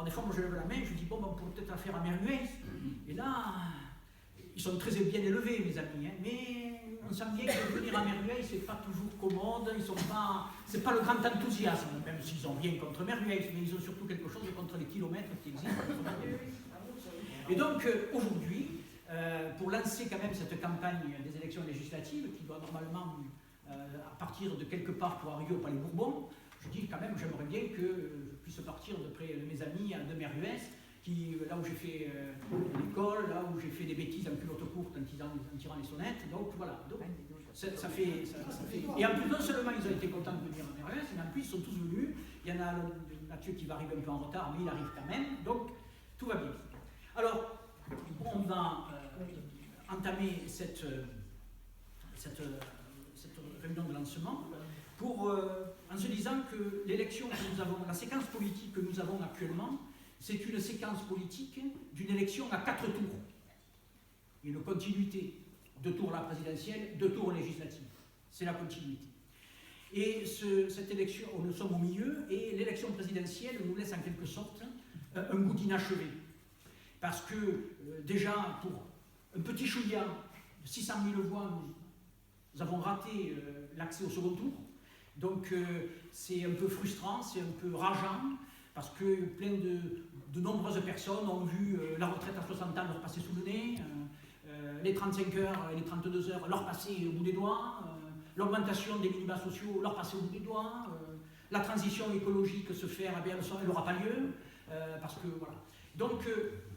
Alors des fois, moi je lève la main, je dis bon, on pourrait peut-être la faire à Merguez. Et là, ils sont très bien élevés, mes amis, hein, mais on sent bien que venir à Merguez, c'est pas toujours commode, c'est pas le grand enthousiasme, même s'ils ont rien contre Merguez, mais ils ont surtout quelque chose contre les kilomètres qui existent. Et donc aujourd'hui, pour lancer quand même cette campagne des élections législatives, qui doit normalement à partir de quelque part pour arriver au Palais Bourbon, je dis quand même, j'aimerais bien que je puisse partir de près de mes amis de Merguez, là où j'ai fait l'école, là où j'ai fait des bêtises en culotte courte en tirant les sonnettes. Donc voilà, donc, ça fait. Et en plus, non seulement ils ont été contents de venir à Merguez, mais en plus ils sont tous venus. Il y en a Mathieu qui va arriver un peu en retard, mais il arrive quand même. Donc tout va bien. Alors, on va entamer cette réunion de lancement en se disant que l'élection que nous avons, la séquence politique que nous avons actuellement, c'est une séquence politique d'une élection à 4 tours. Une continuité. 2 tours à la présidentielle, 2 tours aux législatives. C'est la continuité. Et cette élection, nous sommes au milieu, et l'élection présidentielle nous laisse en quelque sorte un goût d'inachevé. Parce que déjà, pour un petit chouïa de 600 000 voix, nous avons raté l'accès au second tour. Donc c'est un peu frustrant, c'est un peu rageant, parce que plein de nombreuses personnes ont vu la retraite à 60 ans leur passer sous le nez, les 35 heures et les 32 heures leur passer au bout des doigts, l'augmentation des minima sociaux leur passer au bout des doigts, la transition écologique se faire, eh bien, elle n'aura pas lieu, parce que voilà. Donc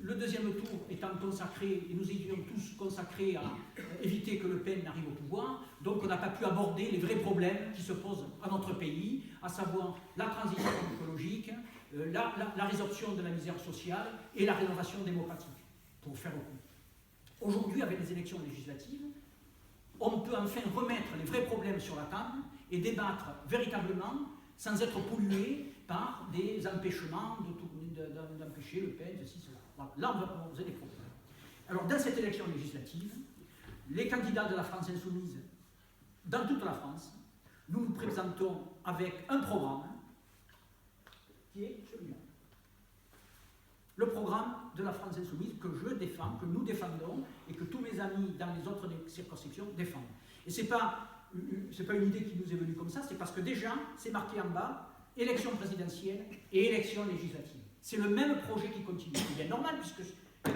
le deuxième tour étant consacré, et nous étions tous consacrés à éviter que Le Pen n'arrive au pouvoir, donc on n'a pas pu aborder les vrais problèmes qui se posent à notre pays, à savoir la transition écologique, la résorption de la misère sociale et la rénovation démocratique, pour faire beaucoup. Aujourd'hui, avec les élections législatives, on peut enfin remettre les vrais problèmes sur la table et débattre véritablement sans être pollué par des empêchements d'empêcher Le Pen, ceci, cela. Voilà. Là, on va poser des problèmes. Alors, dans cette élection législative, les candidats de la France insoumise, dans toute la France, nous nous présentons avec un programme qui est celui-là. Le programme de la France insoumise que je défends, que nous défendons et que tous mes amis dans les autres circonscriptions défendent. Et ce n'est pas une idée qui nous est venue comme ça, c'est parce que déjà, c'est marqué en bas, élection présidentielle et élection législative. C'est le même projet qui continue. C'est bien normal, puisque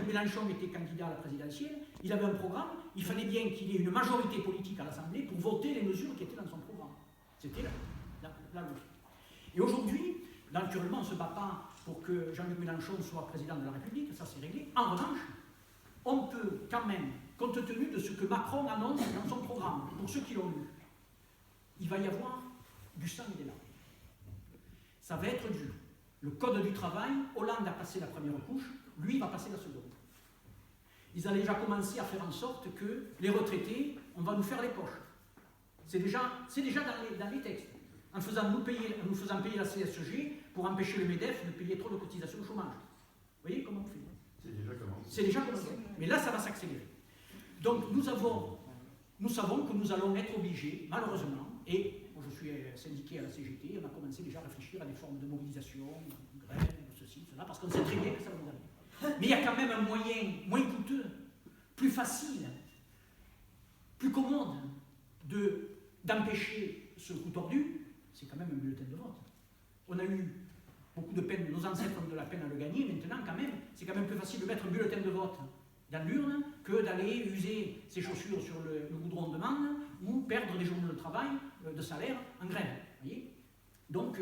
Mélenchon était candidat à la présidentielle, il avait un programme, il fallait bien qu'il y ait une majorité politique à l'Assemblée pour voter les mesures qui étaient dans son programme. C'était la logique. Et aujourd'hui, naturellement, on ne se bat pas pour que Jean-Luc Mélenchon soit président de la République, ça c'est réglé. En revanche, on peut quand même, compte tenu de ce que Macron annonce dans son programme, pour ceux qui l'ont lu, il va y avoir du sang et des larmes. Ça va être dur. Le code du travail, Hollande a passé la première couche, lui va passer la seconde. Ils allaient déjà commencer à faire en sorte que les retraités, on va nous faire les poches. C'est déjà dans les textes. En nous faisant payer la CSG pour empêcher le MEDEF de payer trop de cotisations au chômage. Vous voyez comment on fait? C'est déjà commencé. Mais là, ça va s'accélérer. Donc, nous savons que nous allons être obligés, malheureusement, et moi, je suis syndiqué à la CGT, on a commencé déjà à réfléchir à des formes de mobilisation, de grève, de ceci, de cela, parce qu'on sait très bien que ça va nous arriver. Mais il y a quand même un moyen moins coûteux, plus facile, plus commode d'empêcher ce coup tordu, c'est quand même un bulletin de vote. On a eu beaucoup de peine, nos ancêtres ont de la peine à le gagner, maintenant quand même, c'est quand même plus facile de mettre un bulletin de vote dans l'urne que d'aller user ses chaussures sur le goudron de manne ou perdre des journées de travail, de salaire en grève. Voyez. Donc,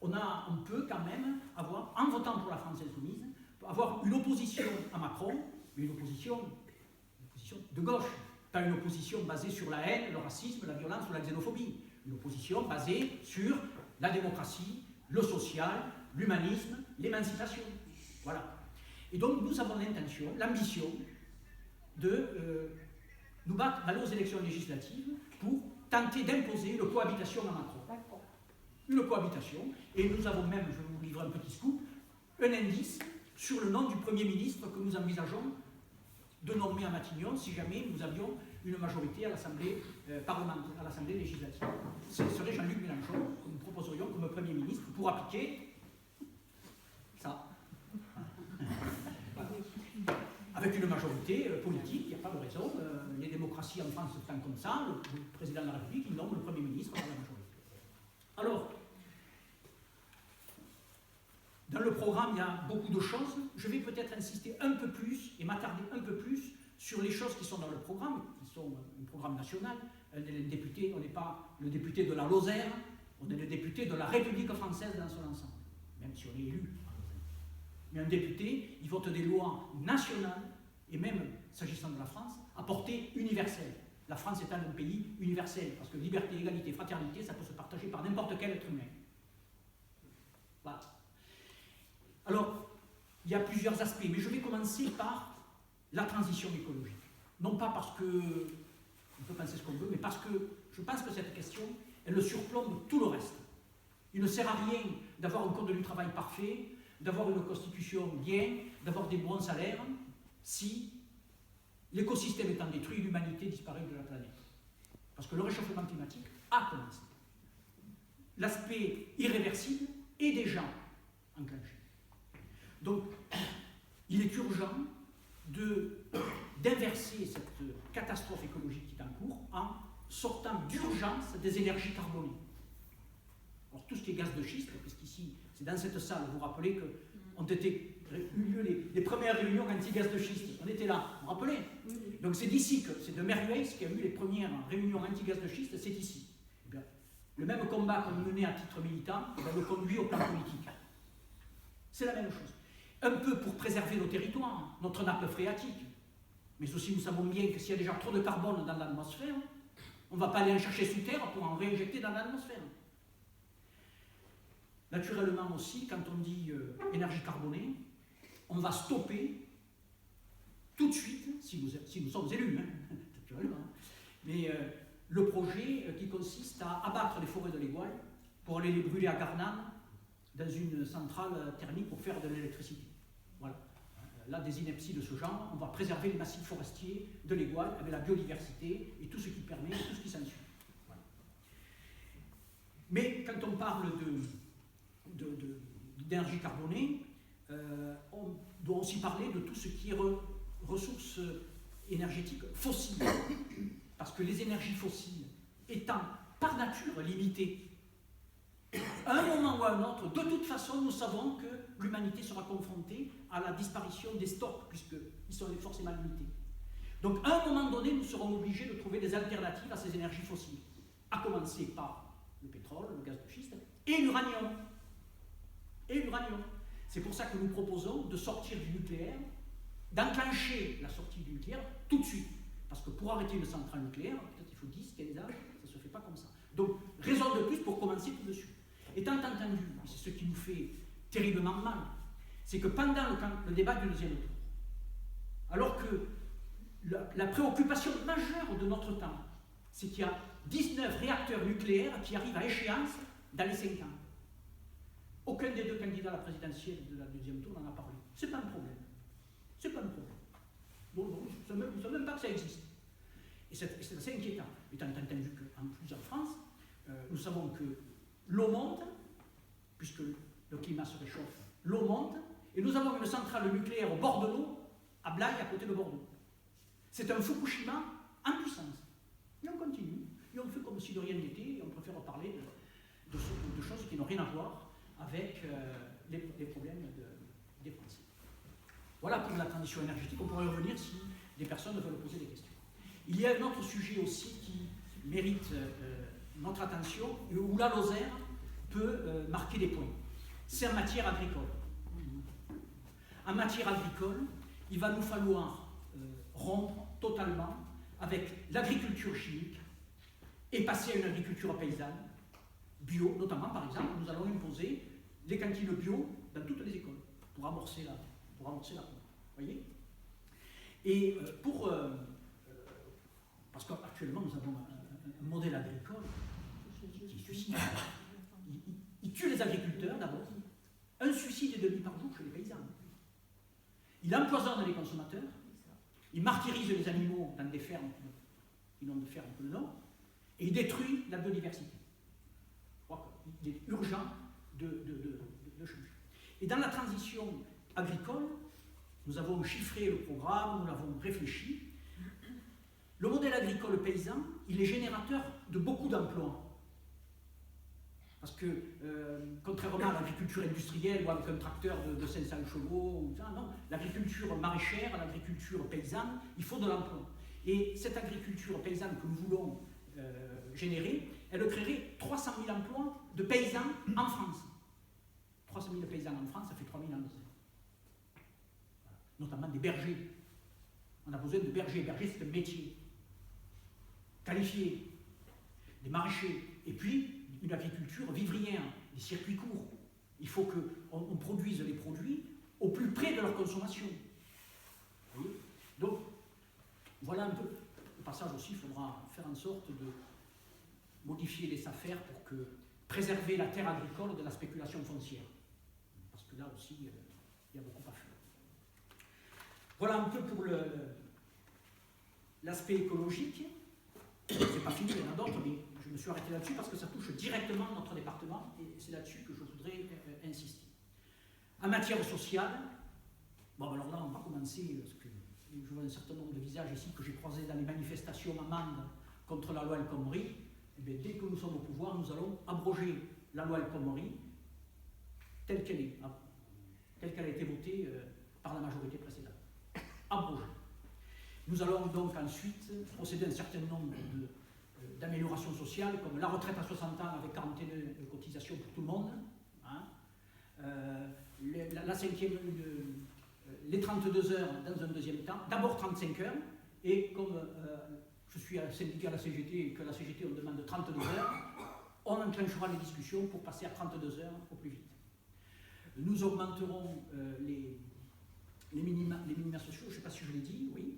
on peut quand même avoir, en votant pour la France insoumise, avoir une opposition à Macron, mais une opposition de gauche, pas une opposition basée sur la haine, le racisme, la violence ou la xénophobie. Une opposition basée sur la démocratie, le social, l'humanisme, l'émancipation. Voilà. Et donc nous avons l'intention, l'ambition de nous battre, d'aller aux élections législatives pour tenter d'imposer une cohabitation à Macron. Une cohabitation, et nous avons même, je vais vous livrer un petit scoop, un indice sur le nom du Premier ministre que nous envisageons de nommer à Matignon si jamais nous avions une majorité à l'Assemblée parlementaire, à l'Assemblée législative. Ce serait Jean-Luc Mélenchon que nous proposerions comme Premier ministre pour appliquer ça. avec une majorité politique, il n'y a pas de raison. Les démocraties en France se font comme ça, le président de la République, il nomme le Premier ministre par la majorité. Alors, dans le programme, il y a beaucoup de choses. Je vais peut-être insister un peu plus et m'attarder un peu plus sur les choses qui sont dans le programme, qui sont un programme national. On est les députés, on n'est pas le député de la Lozère, on est le député de la République française dans son ensemble, même si on est élu. Mais un député, il vote des lois nationales, et même, s'agissant de la France, à portée universelle. La France est un pays universel, parce que liberté, égalité, fraternité, ça peut se partager par n'importe quel être humain. Voilà. Alors, il y a plusieurs aspects, mais je vais commencer par la transition écologique. Non pas parce que, on peut penser ce qu'on veut, mais parce que je pense que cette question, elle surplombe tout le reste. Il ne sert à rien d'avoir un code du travail parfait, d'avoir une constitution bien, d'avoir des bons salaires, si l'écosystème étant détruit, l'humanité disparaît de la planète. Parce que le réchauffement climatique a commencé. L'aspect irréversible est déjà enclenché. Donc, il est urgent d'inverser cette catastrophe écologique qui est en cours en sortant d'urgence des énergies carbonées. Alors, tout ce qui est gaz de schiste, puisqu'ici, c'est dans cette salle, vous vous rappelez qu'ont eu lieu les premières réunions anti-gaz de schiste. On était là, vous vous rappelez? Donc c'est d'ici que, c'est de Merguez qui a eu les premières réunions anti-gaz de schiste, c'est ici. Eh bien, le même combat qu'on menait à titre militant, on le conduit au plan politique. C'est la même chose. Un peu pour préserver nos territoires, notre nappe phréatique. Mais aussi, nous savons bien que s'il y a déjà trop de carbone dans l'atmosphère, on ne va pas aller en chercher sous terre pour en réinjecter dans l'atmosphère. Naturellement aussi, quand on dit énergie carbonée, on va stopper tout de suite, si nous sommes élus, naturellement, mais le projet qui consiste à abattre les forêts de l'Égoile pour aller les brûler à Garnane dans une centrale thermique pour faire de l'électricité. Voilà. Là, des inepties de ce genre, on va préserver les massifs forestiers de l'Égoile avec la biodiversité et tout ce qui permet, tout ce qui s'ensuit. Voilà. Mais quand on parle d'énergie carbonée, on doit aussi parler de tout ce qui est ressources énergétiques fossiles. Parce que les énergies fossiles étant par nature limitées, à un moment ou à un autre, de toute façon, nous savons que l'humanité sera confrontée à la disparition des stocks, puisqu'ils sont forcément limités. Donc, à un moment donné, nous serons obligés de trouver des alternatives à ces énergies fossiles, à commencer par le pétrole, le gaz de schiste et l'uranium. C'est pour ça que nous proposons de sortir du nucléaire, d'enclencher la sortie du nucléaire tout de suite. Parce que pour arrêter une centrale nucléaire, peut-être il faut 10, 15 ans, ça ne se fait pas comme ça. Donc, raison de plus pour commencer tout de suite. Étant entendu, c'est ce qui nous fait terriblement mal, c'est que pendant le débat du deuxième tour, alors que la préoccupation majeure de notre temps, c'est qu'il y a 19 réacteurs nucléaires qui arrivent à échéance dans les 5 ans. Aucun des deux candidats à la présidentielle de la deuxième tour n'en a parlé. C'est pas un problème. C'est pas un problème. Bon, je ne sais même pas que ça existe. Et c'est assez inquiétant, étant entendu qu'en plus en France, nous savons que l'eau monte, puisque le climat se réchauffe, l'eau monte, et nous avons une centrale nucléaire au bord de l'eau, à Blaye, à côté de Bordeaux. C'est un Fukushima en puissance. Et on continue, et on fait comme si de rien n'était, et on préfère parler de choses qui n'ont rien à voir avec les problèmes des Français. Voilà pour la transition énergétique. On pourrait revenir si des personnes veulent poser des questions. Il y a un autre sujet aussi qui mérite notre attention, où la Lozère peut marquer des points. C'est en matière agricole. En matière agricole, il va nous falloir rompre totalement avec l'agriculture chimique et passer à une agriculture paysanne, bio, notamment par exemple, nous allons imposer les cantines bio dans toutes les écoles pour amorcer la pompe. Vous voyez? Et parce qu'actuellement nous avons un modèle agricole qui suicide. Il tue les agriculteurs d'abord. Un suicide et demi par jour chez les paysans. Il empoisonne les consommateurs. Il martyrise les animaux dans des fermes qui n'ont de ferme que le nom. Et il détruit la biodiversité. Je crois qu'il est urgent de changer. Et dans la transition agricole, Nous avons chiffré le programme, nous l'avons réfléchi. Le modèle agricole paysan, il est générateur de beaucoup d'emplois. Parce que, contrairement à l'agriculture industrielle ou avec un tracteur de 500 chevaux, ou ça, non, l'agriculture maraîchère, l'agriculture paysanne, il faut de l'emploi. Et cette agriculture paysanne que nous voulons générer, elle créerait 300 000 emplois de paysans en France. 300 000 paysans en France, ça fait 3 000 ans. Notamment des bergers. On a besoin de bergers. Bergers, c'est un métier qualifié. Des maraîchers. Et puis, une agriculture vivrière, des circuits courts. Il faut qu'on produise les produits au plus près de leur consommation. Vous voyez ? Donc, voilà un peu. Au passage aussi, il faudra faire en sorte de modifier les affaires pour préserver la terre agricole de la spéculation foncière. Parce que là aussi, il y a beaucoup à faire. Voilà un peu pour l'aspect écologique. C'est pas fini, il y en a d'autres, mais je me suis arrêté là-dessus parce que ça touche directement notre département et c'est là-dessus que je voudrais insister. En matière sociale, bon alors là on va commencer, parce que je vois un certain nombre de visages ici que j'ai croisés dans les manifestations à Mende contre la loi El Khomri. Et bien, dès que nous sommes au pouvoir, nous allons abroger la loi El Khomri telle qu'elle est, telle qu'elle a été votée par la majorité précédente. Abrogée. Nous allons donc ensuite procéder à un certain nombre d'améliorations sociales, comme la retraite à 60 ans avec 41 de cotisation pour tout le monde, hein, les 32 heures dans un deuxième temps, d'abord 35 heures, et comme je suis syndiqué à la CGT et que la CGT on demande 32 heures, on enclenchera les discussions pour passer à 32 heures au plus vite. Nous augmenterons les minima sociaux, je ne sais pas si je l'ai dit, oui.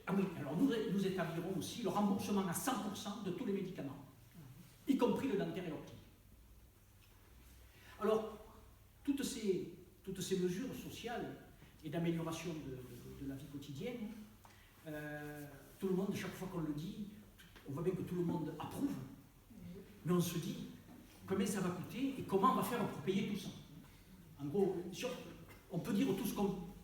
Ah oui, alors nous établirons aussi le remboursement à 100% de tous les médicaments, y compris le dentaire et l'optique. Alors, toutes ces mesures sociales et d'amélioration de la vie quotidienne, tout le monde, chaque fois qu'on le dit, on voit bien que tout le monde approuve, mais on se dit combien ça va coûter et comment on va faire pour payer tout ça. En gros, on peut dire tout ce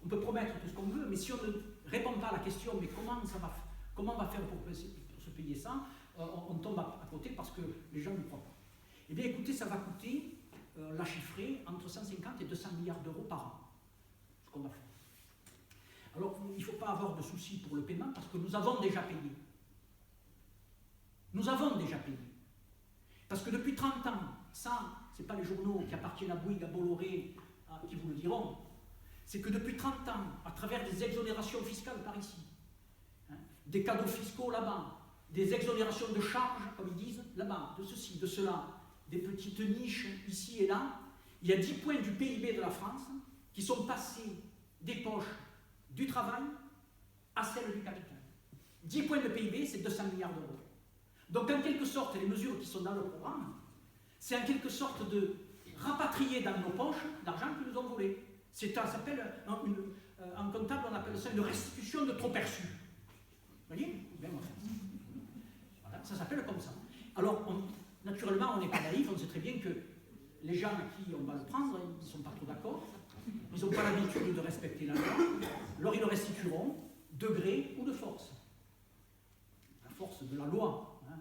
on peut promettre tout ce qu'on veut, mais si on ne répond pas à la question, mais comment on va faire pour se payer ça, on tombe à côté parce que les gens ne croient pas. Eh bien écoutez, ça va coûter, on l'a chiffré, entre 150 et 200 milliards d'euros par an, ce qu'on va faire. Alors, il ne faut pas avoir de soucis pour le paiement parce que nous avons déjà payé. Nous avons déjà payé. Parce que depuis 30 ans, ça, ce n'est pas les journaux qui appartiennent à Bouygues, à Bolloré, qui vous le diront, c'est que depuis 30 ans, à travers des exonérations fiscales par ici, hein, des cadeaux fiscaux là-bas, des exonérations de charges, comme ils disent, là-bas, de ceci, de cela, des petites niches ici et là, il y a 10 points du PIB de la France qui sont passés des poches du travail à celles du capital. 10 points de PIB, c'est 200 milliards d'euros. Donc en quelque sorte, les mesures qui sont dans le programme, c'est en quelque sorte de rapatrier dans nos poches l'argent que nous ont volé. Ça s'appelle, en comptable, on appelle ça une restitution de trop perçu. Vous voyez ? Voilà, ça s'appelle comme ça. Alors, naturellement, on n'est pas naïf, on sait très bien que les gens à qui on va le prendre, ils ne sont pas trop d'accord, ils n'ont pas l'habitude de respecter la loi, alors ils le restitueront de gré ou de force. La force de la loi, hein,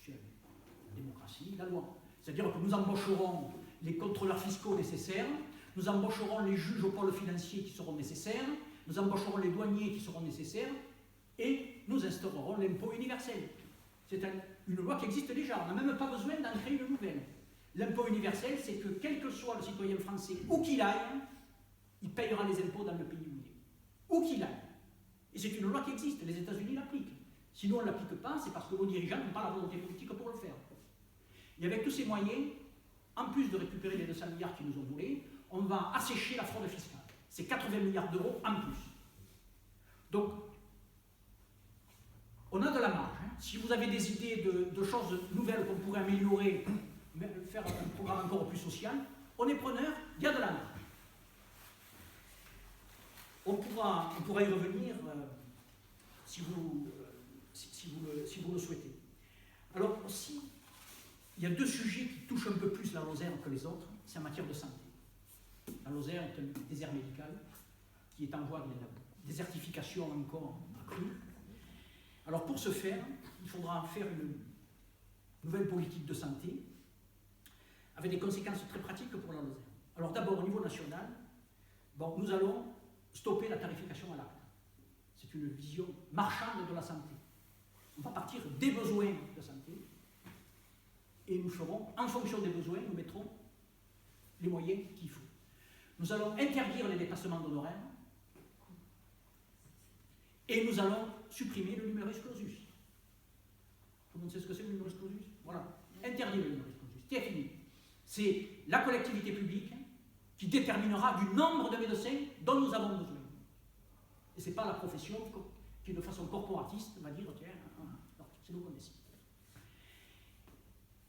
la démocratie, la loi. C'est-à-dire que nous embaucherons les contrôleurs fiscaux nécessaires, nous embaucherons les juges au pôle financier qui seront nécessaires, nous embaucherons les douaniers qui seront nécessaires, et nous instaurerons l'impôt universel. C'est une loi qui existe déjà, on n'a même pas besoin d'en créer une nouvelle. L'impôt universel, c'est que quel que soit le citoyen français, où qu'il aille, il payera les impôts dans le pays où il est. Où qu'il aille. Et c'est une loi qui existe, les États-Unis l'appliquent. Sinon on ne l'applique pas, c'est parce que nos dirigeants n'ont pas la volonté politique pour le faire. Et avec tous ces moyens, en plus de récupérer les 200 milliards qui nous ont volés, on va assécher la fraude fiscale. C'est 80 milliards d'euros en plus. Donc, on a de la marge. Hein. Si vous avez des idées de choses nouvelles qu'on pourrait améliorer, faire un programme encore plus social, on est preneur, il y a de la marge. On pourra y revenir si vous le souhaitez. Alors aussi, il y a deux sujets qui touchent un peu plus la Lozère que les autres, c'est en matière de santé. La Lozère est un désert médical qui est en voie de désertification encore accrue. Alors pour ce faire, il faudra faire une nouvelle politique de santé avec des conséquences très pratiques pour la Lozère. Alors d'abord au niveau national, bon, nous allons stopper la tarification à l'acte. C'est une vision marchande de la santé. On va partir des besoins de santé et nous ferons, en fonction des besoins, nous mettrons les moyens qu'il faut. Nous allons interdire les dépassements d'honoraires et nous allons supprimer le numerus clausus. Tout le monde sait ce que c'est le numerus clausus? Voilà. Interdire le numerus clausus. C'est fini. C'est la collectivité publique qui déterminera du nombre de médecins dont nous avons besoin. Et ce n'est pas la profession qui, de façon corporatiste, va dire tiens, c'est nous qu'on décide.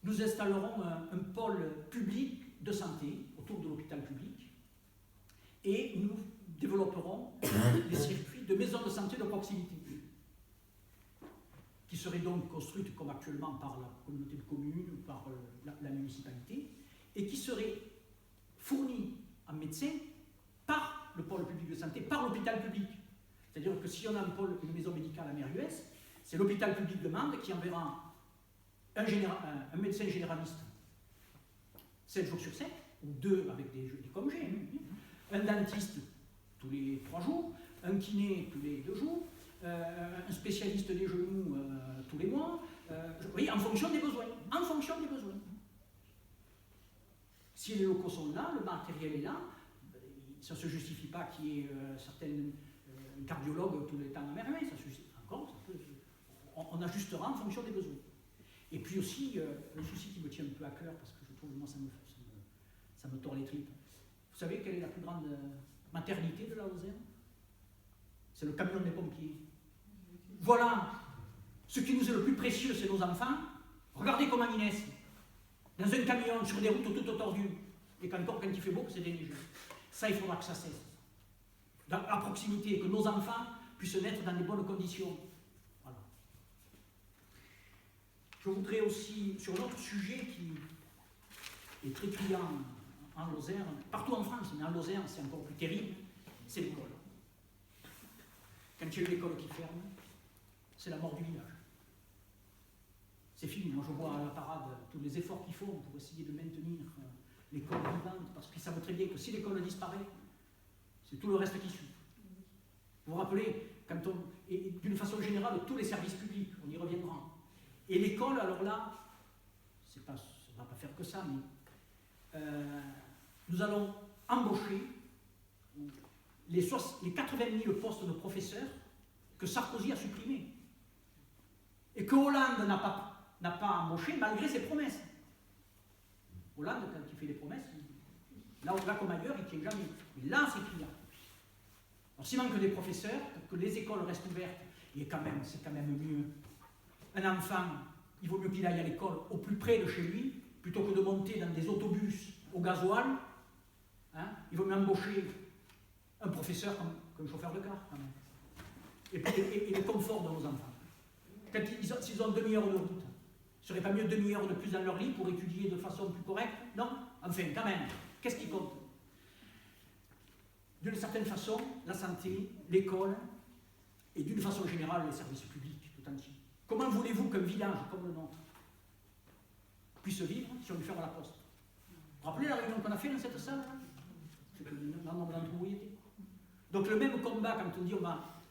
Nous installerons un pôle public de santé autour de l'hôpital public et nous développerons des circuits de maisons de santé de proximité qui seraient donc construites comme actuellement par la communauté de communes ou par la municipalité et qui seraient fournies en médecins par le pôle public de santé, par l'hôpital public. C'est-à-dire que si on a une maison médicale à Mère-US, c'est l'hôpital public de Mende qui enverra un médecin généraliste 7 jours sur 7, ou 2 avec des congés, un dentiste tous les 3 jours, un kiné tous les 2 jours, un spécialiste des genoux tous les mois, oui, en fonction des besoins. En fonction des besoins. Si les locaux sont là, le matériel est là, ça ne se justifie pas qu'il y ait certains cardiologues tous les temps à Mère-US, ça suffit encore, on ajustera en fonction des besoins. Et puis aussi, le souci qui me tient un peu à cœur, parce que je trouve que moi ça me tord les tripes. Vous savez quelle est la plus grande maternité de la Lozère? C'est le camion des pompiers. Voilà, ce qui nous est le plus précieux, c'est nos enfants. Regardez comment ils naissent. Dans un camion, sur des routes toutes tordues. Et qu'encore, quand il fait beau, c'est déneigé. Ça, il faudra que ça cesse. À proximité, que nos enfants puissent naître dans des bonnes conditions. Voilà. Je voudrais aussi, sur un autre sujet qui est très criant en Lozère, partout en France, mais en Lozère, c'est encore plus terrible, c'est l'école. Quand il y a une école qui ferme, c'est la mort du village. C'est fini. Moi, je vois à la parade tous les efforts qu'ils font pour essayer de maintenir l'école vivante, parce qu'ils savent très bien que si l'école disparaît, c'est tout le reste qui suit. Vous vous rappelez, et d'une façon générale, tous les services publics, on y reviendra. Et l'école, alors là, ça ne va pas faire que ça, mais nous allons embaucher les 80 000 postes de professeurs que Sarkozy a supprimés. Et que Hollande n'a pas embauché malgré ses promesses. Hollande, quand il fait des promesses, là comme ailleurs, il ne tient jamais. Mais là, c'est criant. Alors s'il manque des professeurs, pour que les écoles restent ouvertes, c'est quand même mieux. Un enfant, il vaut mieux qu'il aille à l'école au plus près de chez lui, plutôt que de monter dans des autobus au gasoil. Hein, il vaut mieux embaucher un professeur comme chauffeur de car, quand même. Et le confort de nos enfants. Quand s'ils ont demi-heure de route, ce serait pas mieux demi-heure de plus dans leur lit pour étudier de façon plus correcte? Non? Enfin, quand même, qu'est-ce qui compte? D'une certaine façon, la santé, l'école, et d'une façon générale, les services publics tout entiers. Comment voulez-vous qu'un village comme le nôtre puisse vivre si on lui ferme la poste? Vous vous rappelez la réunion qu'on a fait dans cette salle? C'est que un nombre d'entre vous y étaient. Donc le même combat, quand on dit qu'il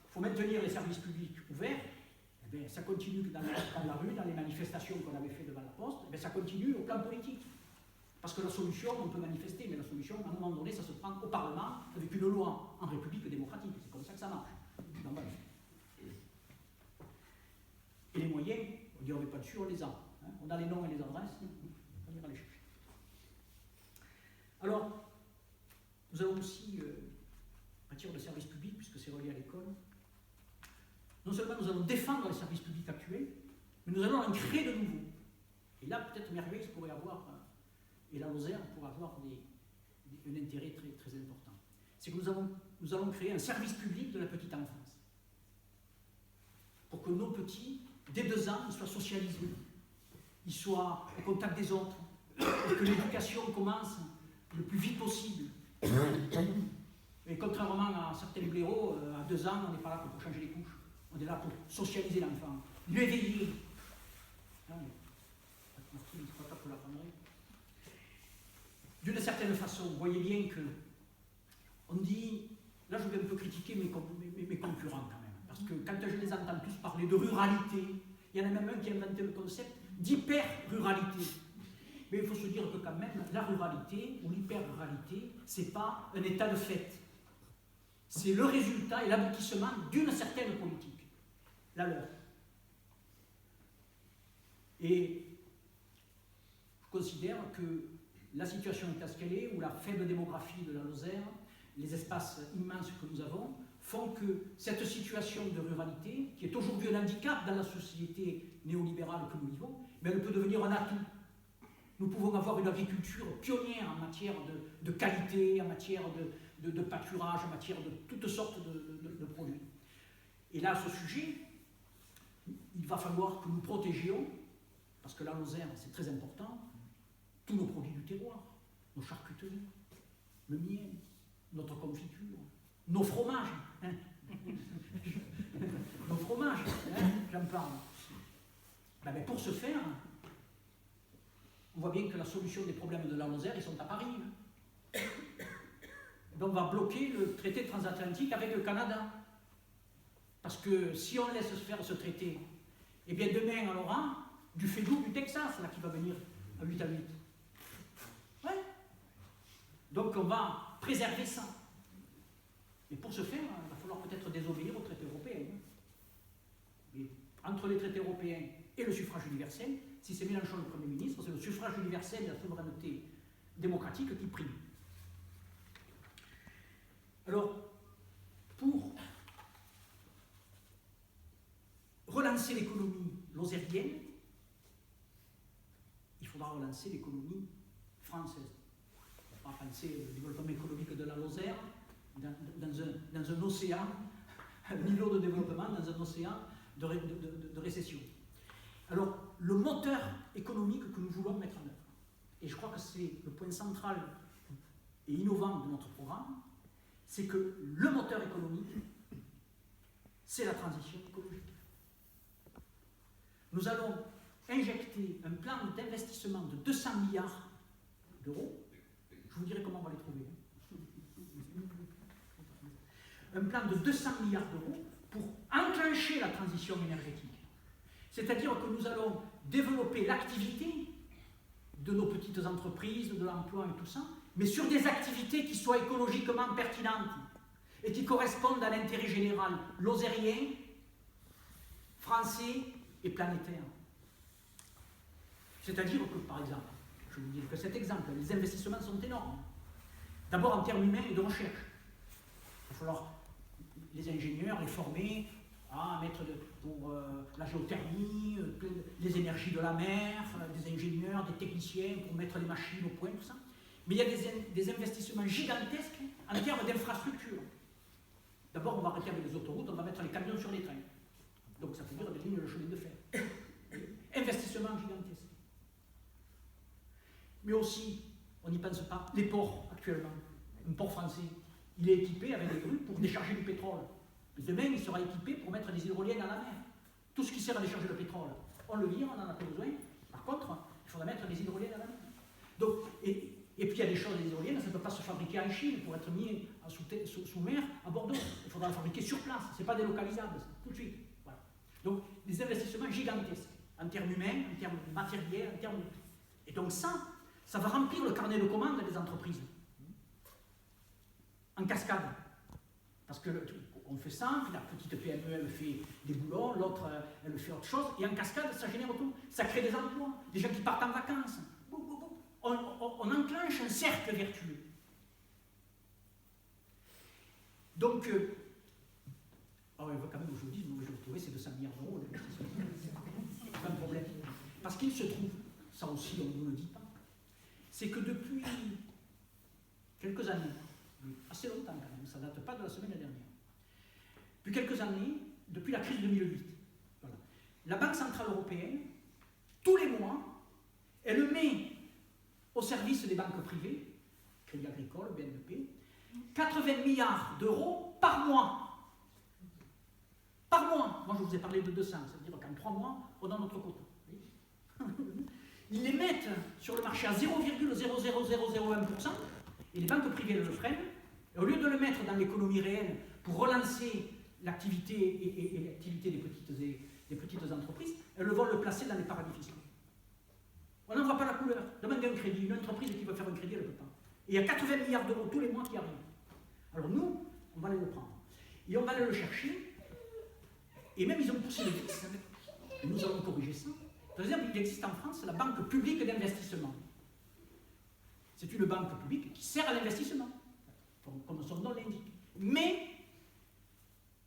faut maintenir les services publics ouverts, eh bien, ça continue dans la rue, dans les manifestations qu'on avait fait devant la poste, eh bien, ça continue au plan politique. Parce que la solution, on peut manifester, mais la solution, à un moment donné, ça se prend au Parlement avec une loi en République démocratique. C'est comme ça que ça marche. Et les moyens, on ne remet pas dessus, on les a. Hein. On a les noms et les adresses, on ira les chercher. Alors, nous allons aussi, en matière de services publics, puisque c'est relié à l'école, non seulement nous allons défendre les services publics actuels, mais nous allons en créer de nouveaux. Et là, peut-être Mère-US pourrait avoir, et la Lozère pourrait avoir un intérêt très, très important. C'est que nous allons créer un service public de la petite enfance. Pour que nos petits, dès 2 ans, ils soient socialisés, ils soient au contact des autres, et que l'éducation commence le plus vite possible, Et contrairement à certains blaireaux, à 2 ans, on n'est pas là pour changer les couches. On est là pour socialiser l'enfant, l'éveiller. D'une certaine façon, vous voyez bien que on dit, là je vais un peu critiquer mes concurrents quand même, parce que quand je les entends tous parler de ruralité, il y en a même un qui a inventé le concept d'hyper-ruralité. Mais il faut se dire que quand même, la ruralité ou l'hyper-ruralité, ce n'est pas un état de fait. C'est le résultat et l'aboutissement d'une certaine politique, la leur. Et je considère que la situation est à ce qu'elle est, où la faible démographie de la Lozère, les espaces immenses que nous avons, font que cette situation de ruralité, qui est aujourd'hui un handicap dans la société néolibérale que nous vivons, mais elle peut devenir un atout. Nous pouvons avoir une agriculture pionnière en matière de qualité, en matière de pâturage, en matière de toutes sortes de produits. Et là, à ce sujet, il va falloir que nous protégions, parce que la Lozère, c'est très important, tous nos produits du terroir, nos charcuteries, le miel, notre confiture, nos fromages. Hein. Nos fromages, hein, j'en parle. Ben, pour ce faire, on voit bien que la solution des problèmes de la Lozère, ils sont à Paris. Hein. Donc on va bloquer le traité transatlantique avec le Canada. Parce que si on laisse faire ce traité, eh bien demain on aura du Fedou du Texas là, qui va venir à 8 à 8. Ouais. Donc on va préserver ça. Et pour ce faire, il va falloir peut-être désobéir aux traités européens. Mais entre les traités européens et le suffrage universel, si c'est Mélenchon le Premier ministre, c'est le suffrage universel et la souveraineté démocratique qui priment. Alors, pour relancer l'économie lozérienne, il faudra relancer l'économie française. On va pas penser au développement économique de la Lozère dans un océan, un niveau de développement dans un océan de récession. Alors, le moteur économique que nous voulons mettre en œuvre, et je crois que c'est le point central et innovant de notre programme, c'est que le moteur économique, c'est la transition écologique. Nous allons injecter un plan d'investissement de 200 milliards d'euros. Je vous dirai comment on va les trouver. Un plan de 200 milliards d'euros pour enclencher la transition énergétique. C'est-à-dire que nous allons développer l'activité de nos petites entreprises, de l'emploi et tout ça, mais sur des activités qui soient écologiquement pertinentes et qui correspondent à l'intérêt général lozérien, français et planétaire. C'est-à-dire que, par exemple, je vous dis que cet exemple, les investissements sont énormes. D'abord en termes humains et de recherche. Il va falloir les ingénieurs, les former à mettre pour la géothermie, les énergies de la mer, des ingénieurs, des techniciens pour mettre les machines au point, tout ça. Mais il y a des investissements gigantesques en termes d'infrastructures. D'abord, on va arrêter avec les autoroutes, on va mettre les camions sur les trains. Donc ça veut dire des lignes de chemin de fer. Investissement gigantesque. Mais aussi, on n'y pense pas, les ports actuellement. Un port français, il est équipé avec des grues pour décharger du pétrole. Demain, il sera équipé pour mettre des hydroliennes à la mer. Tout ce qui sert à décharger le pétrole, on le vire, on n'en a pas besoin. Par contre, il faudra mettre des hydroliennes à la mer. Donc, et puis il y a des choses, des hydroliennes, ça ne peut pas se fabriquer en Chine pour être mis sous mer à Bordeaux. Il faudra le fabriquer sur place, ce n'est pas délocalisable, tout de suite. Voilà. Donc, des investissements gigantesques, en termes humains, en termes matériels, en termes... Et donc ça va remplir le carnet de commandes des entreprises. En cascade. Parce qu'on fait ça, puis la petite PME, elle fait des boulons, l'autre, elle fait autre chose, et en cascade, ça génère tout. Ça crée des emplois, des gens qui partent en vacances. On enclenche un cercle vertueux. Donc, quand même, je vous dis, je vais retrouver ces 200 milliards d'euros d'investissement. C'est pas un problème. Parce qu'il se trouve, ça aussi, on ne nous le dit pas, c'est que depuis quelques années, assez longtemps quand même, ça ne date pas de la semaine dernière, depuis quelques années, depuis la crise de 2008, voilà, la Banque Centrale Européenne, tous les mois, elle met au service des banques privées Crédit Agricole, BNP, 80 milliards d'euros par mois. Par mois. Moi, je vous ai parlé de 200, c'est-à-dire qu'en 3 mois, on a notre quota. Ils les mettent sur le marché à 0,00001%, et les banques privées le prennent. Et au lieu de le mettre dans l'économie réelle pour relancer l'activité et l'activité des petites entreprises, elles vont le placer dans les paradis fiscaux. On n'en voit pas la couleur. Demandez un crédit. Une entreprise qui veut faire un crédit, elle ne peut pas. Et il y a 80 milliards d'euros tous les mois qui arrivent. Alors nous, on va aller le prendre. Et on va aller le chercher. Et même ils ont poussé le vice. Nous allons corriger ça. Par exemple, il existe en France la Banque publique d'investissement. C'est une banque publique qui sert à l'investissement, comme son nom l'indique. Mais,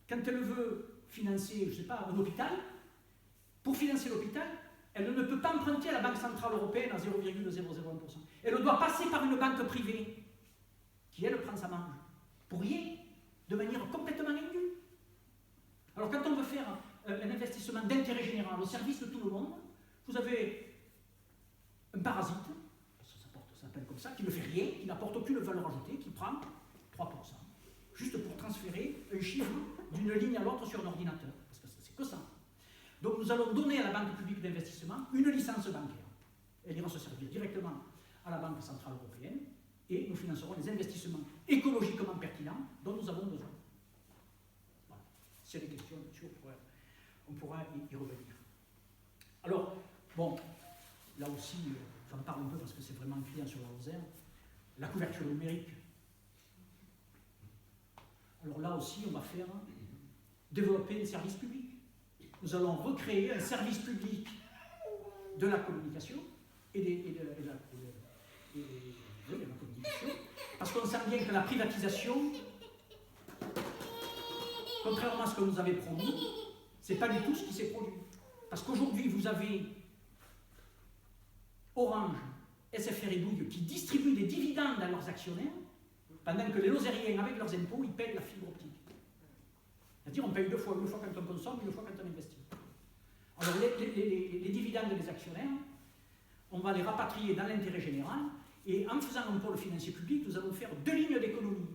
quand elle veut financer, je ne sais pas, un hôpital, pour financer l'hôpital, elle ne peut pas emprunter à la Banque Centrale Européenne à 0,001%. Elle doit passer par une banque privée, qui elle prend sa marge, pour rien, de manière complètement indue. Alors quand on veut faire un investissement d'intérêt général au service de tout le monde, vous avez un parasite, ça s'appelle comme ça, qui ne fait rien, qui n'apporte aucune valeur ajoutée, qui prend 3%, juste pour transférer un chiffre d'une ligne à l'autre sur un ordinateur, parce que c'est que ça. Donc nous allons donner à la Banque publique d'investissement une licence bancaire. Elle ira se servir directement à la Banque centrale européenne et nous financerons les investissements écologiquement pertinents dont nous avons besoin. Voilà. S'il y a des questions là-dessus, on pourra y revenir. Alors, bon, là aussi, j'en parle un peu parce que c'est vraiment criant sur la Lozère, la couverture numérique. Alors là aussi, on va faire développer les services publics. Nous allons recréer un service public de la communication et de la communication, parce qu'on sent bien que la privatisation, contrairement à ce que nous avait promis, c'est pas du tout ce qui s'est produit. Parce qu'aujourd'hui, vous avez Orange, SFR et Bouygues qui distribuent des dividendes à leurs actionnaires, pendant que les Lozériens, avec leurs impôts, ils payent la fibre optique. C'est-à-dire on paye deux fois, une fois quand on consomme, une fois quand on investit. Alors les dividendes des actionnaires, on va les rapatrier dans l'intérêt général, et en faisant un pôle financier public, nous allons faire 2 lignes d'économie.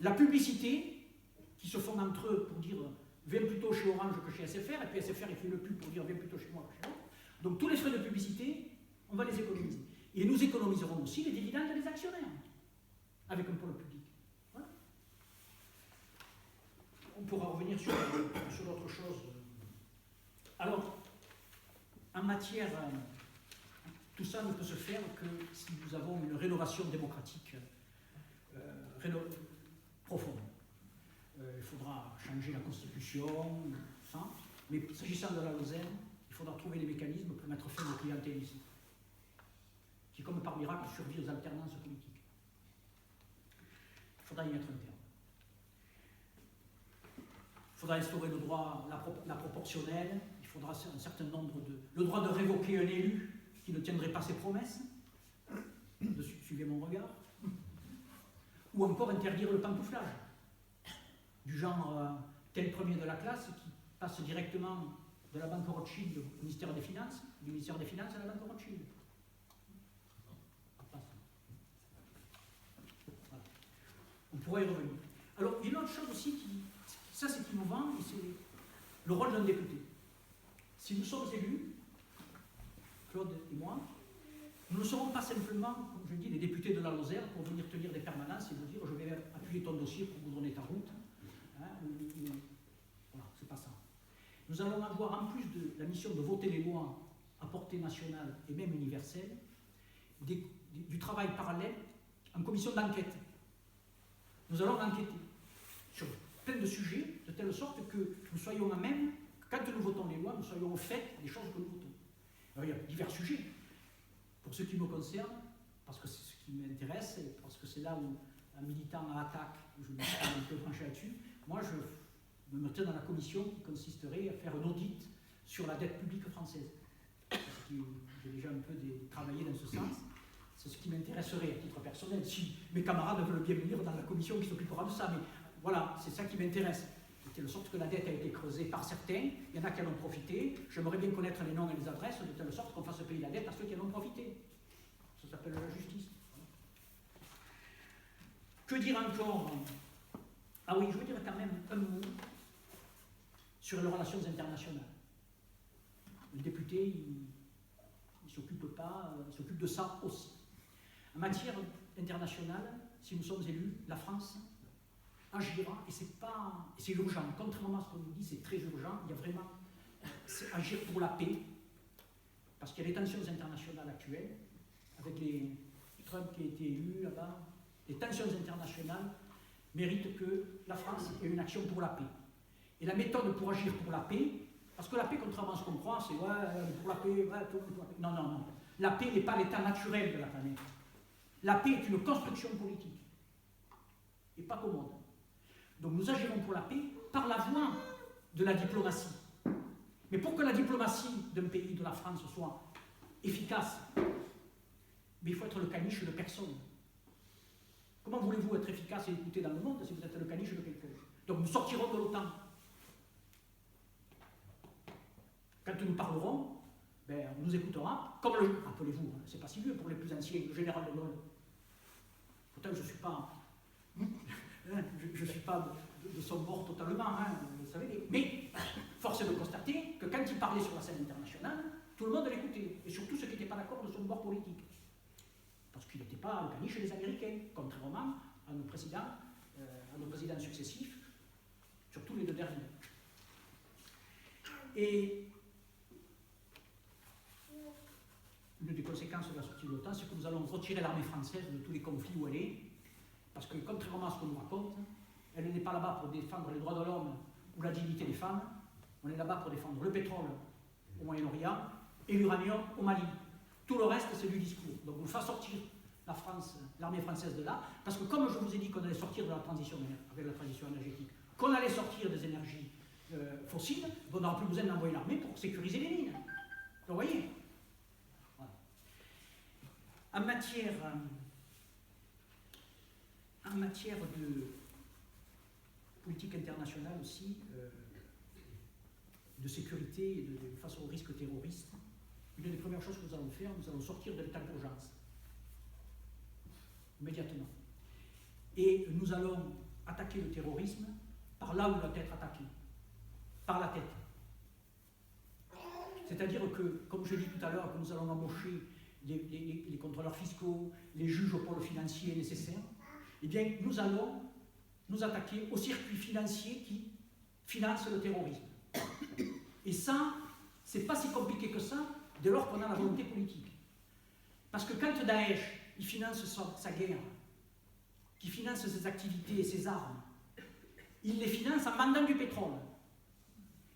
La publicité, qui se font entre eux pour dire viens plutôt chez Orange que chez SFR, et puis SFR il fait le pub pour dire viens plutôt chez moi que chez moi. Donc tous les frais de publicité, on va les économiser. Et nous économiserons aussi les dividendes des actionnaires, avec un pôle public. Voilà. On pourra revenir sur d'autres choses. Alors, en matière, tout ça ne peut se faire que si nous avons une rénovation démocratique profonde. Il faudra changer la Constitution, ça, mais s'agissant de la Lozère, il faudra trouver les mécanismes pour mettre fin au clientélisme, qui, comme par miracle, survit aux alternances politiques. Il faudra y mettre un terme. Il faudra instaurer le droit, la proportionnelle, il faudra un certain nombre le droit de révoquer un élu qui ne tiendrait pas ses promesses, suivez mon regard, ou encore interdire le pantouflage, du genre tel premier de la classe qui passe directement de la banque Rothschild au ministère des Finances, du ministère des Finances à la banque Rothschild. Voilà. On pourrait y revenir. Alors, il y a une autre chose aussi ça c'est innovant, et c'est le rôle d'un député. Si nous sommes élus, Claude et moi, nous ne serons pas simplement, comme je dis, des députés de la Lozère pour venir tenir des permanences et vous dire je vais appuyer ton dossier pour vous donner ta route. Hein, voilà, c'est pas ça. Nous allons avoir, en plus de la mission de voter les lois à portée nationale et même universelle, du travail parallèle en commission d'enquête. Nous allons enquêter sur plein de sujets, de telle sorte que nous soyons à même, quand nous votons les lois, nous soyons au fait des choses que nous votons. Alors, il y a divers sujets. Pour ce qui me concerne, parce que c'est ce qui m'intéresse, et parce que c'est là où un militant à attaque, je me suis un peu branché là-dessus, moi je me tiens dans la commission qui consisterait à faire un audit sur la dette publique française. J'ai déjà un peu travaillé dans ce sens. C'est ce qui m'intéresserait à titre personnel. Si mes camarades veulent bien venir dans la commission qui s'occupera de ça, mais voilà, c'est ça qui m'intéresse. De telle sorte que la dette a été creusée par certains, il y en a qui en ont profité. J'aimerais bien connaître les noms et les adresses, de telle sorte qu'on fasse payer la dette à ceux qui en ont profité. Ça s'appelle la justice. Que dire encore? Ah oui, je veux dire quand même un mot sur les relations internationales. Le député, il ne s'occupe pas, il s'occupe de ça aussi. En matière internationale, si nous sommes élus, la France agira, et c'est urgent. Contrairement à ce qu'on nous dit, c'est très urgent. Il y a vraiment agir pour la paix, parce qu'il y a les tensions internationales actuelles, avec les Trump qui a été élu là-bas. Les tensions internationales méritent que la France ait une action pour la paix. Et la méthode pour agir pour la paix, parce que la paix, contrairement à ce qu'on croit, c'est ouais, pour la paix, ouais, tout pour la paix. Non, non, non. La paix n'est pas l'état naturel de la planète. La paix est une construction politique et pas commode. Donc nous agirons pour la paix par la voie de la diplomatie. Mais pour que la diplomatie d'un pays, de la France, soit efficace, mais il faut être le caniche de personne. Comment voulez-vous être efficace et écouté dans le monde si vous êtes le caniche de quelqu'un? Donc nous sortirons de l'OTAN. Quand nous parlerons, ben, on nous écoutera, comme le... Rappelez-vous, c'est pas si vieux pour les plus anciens, le général de Gaulle. Pourtant, je ne suis pas... je suis pas de son bord totalement, hein, vous savez. Mais force est de constater que quand il parlait sur la scène internationale, tout le monde l'écoutait. Et surtout ceux qui n'étaient pas d'accord de son bord politique. Parce qu'il n'était pas le caniche des Américains, contrairement à nos présidents successifs, surtout les deux derniers. Et une des conséquences de la sortie de l'OTAN, c'est que nous allons retirer l'armée française de tous les conflits où elle est, parce que contrairement à ce qu'on nous raconte, elle n'est pas là-bas pour défendre les droits de l'homme ou la dignité des femmes, on est là-bas pour défendre le pétrole au Moyen-Orient et l'uranium au Mali. Tout le reste, c'est du discours. Donc on va sortir la France, l'armée française de là, parce que comme je vous ai dit qu'on allait sortir de la transition, avec la transition énergétique, qu'on allait sortir des énergies fossiles, on n'aura plus besoin d'envoyer l'armée pour sécuriser les mines. Vous voyez? Voilà. En matière de politique internationale aussi, de sécurité et face au risque terroriste, une des premières choses que nous allons faire, nous allons sortir de l'état d'urgence, immédiatement. Et nous allons attaquer le terrorisme par là où il doit être attaqué, par la tête. C'est-à-dire que, comme je l'ai dit tout à l'heure, que nous allons embaucher les contrôleurs fiscaux, les juges au pôle financier nécessaires, eh bien, nous allons nous attaquer au circuit financier qui finance le terrorisme. Et ça, c'est pas si compliqué que ça, dès lors qu'on a la volonté politique. Parce que quand Daesh, il finance sa guerre, qui finance ses activités et ses armes, il les finance en vendant du pétrole.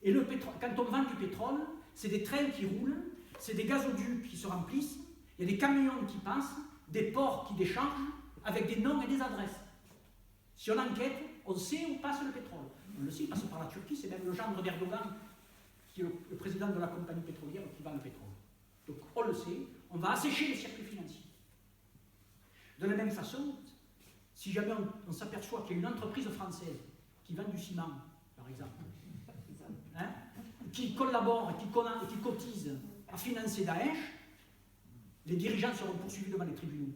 Et le pétrole, quand on vend du pétrole, c'est des trains qui roulent, c'est des gazoducs qui se remplissent, il y a des camions qui passent, des ports qui déchargent, avec des noms et des adresses. Si on enquête, on sait où passe le pétrole. On le sait, il passe par la Turquie, c'est même le gendre d'Erdogan, qui est le président de la compagnie pétrolière qui vend le pétrole. Donc on le sait, on va assécher les circuits financiers. De la même façon, si jamais on s'aperçoit qu'il y a une entreprise française qui vend du ciment, par exemple, hein, qui collabore et qui cotise à financer Daesh, les dirigeants seront poursuivis devant les tribunaux.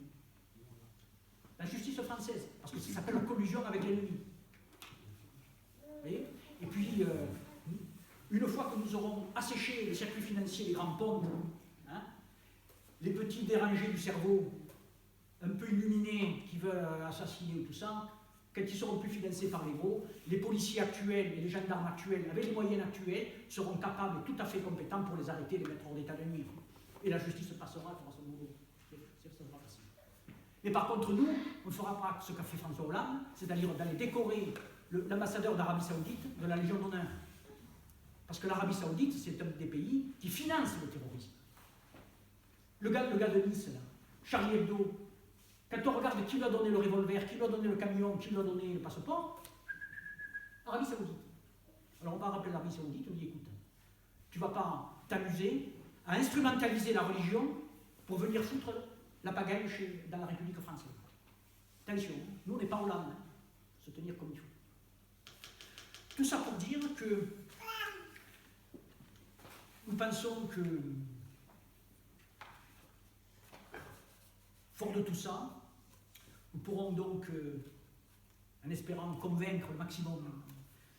La justice française, parce que ça s'appelle la collusion avec l'ennemi. Vous voyez? Et puis, une fois que nous aurons asséché les circuits financiers, les grands ponts, hein, les petits dérangés du cerveau, un peu illuminés, qui veulent assassiner tout ça, quand ils seront plus financés par les gros, les policiers actuels et les gendarmes actuels, avec les moyens actuels, seront capables et tout à fait compétents pour les arrêter et les mettre hors d'état de nuire. Et la justice passera, fera son boulot. Ça sera facile. Mais par contre, nous, on ne fera pas ce qu'a fait François Hollande, c'est-à-dire d'aller décorer l'ambassadeur d'Arabie Saoudite de la Légion d'honneur. Parce que l'Arabie Saoudite, c'est un des pays qui finance le terrorisme. Le gars de Nice, là, Charlie Hebdo, quand on regarde qui lui a donné le revolver, qui lui a donné le camion, qui lui a donné le passeport, Arabie Saoudite. Alors on va rappeler l'Arabie Saoudite, on dit écoute, tu ne vas pas t'amuser à instrumentaliser la religion pour venir foutre la pagaille dans la République française. Attention, nous on n'est pas Hollande, hein, se tenir comme il faut. Tout ça pour dire que nous pensons que, fort de tout ça, nous pourrons donc en espérant convaincre le maximum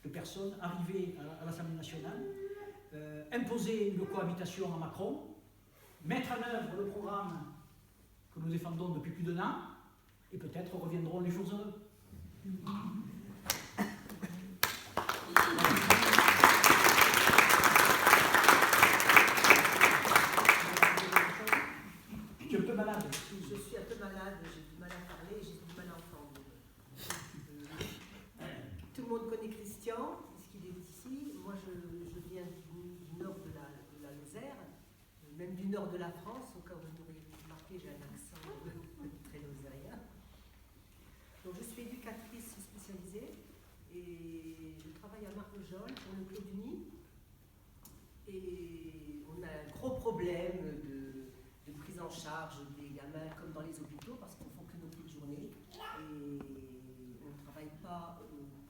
de personnes, arriver à l'Assemblée nationale, imposer une cohabitation à Macron, mettre en œuvre le programme que nous défendons depuis plus d'1 an, et peut-être reviendront les jours heureux. Tu es un peu malade. Je suis un peu malade, j'ai du mal à parler, j'ai du mal à entendre. Tout le monde connaît Christian, puisqu'il est ici. Moi, je viens du nord de la Lozère, même du nord de la France, au cas où vous auriez remarqué, j'ai un accent très lozérien. Donc, je suis éducatrice spécialisée et je travaille à Marvejols pour le Clos du Nid. Et on a un gros problème de prise en charge des gamins comme dans les hôpitaux parce qu'on ne font que nos petites journées et on ne travaille pas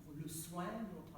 pour le soin, on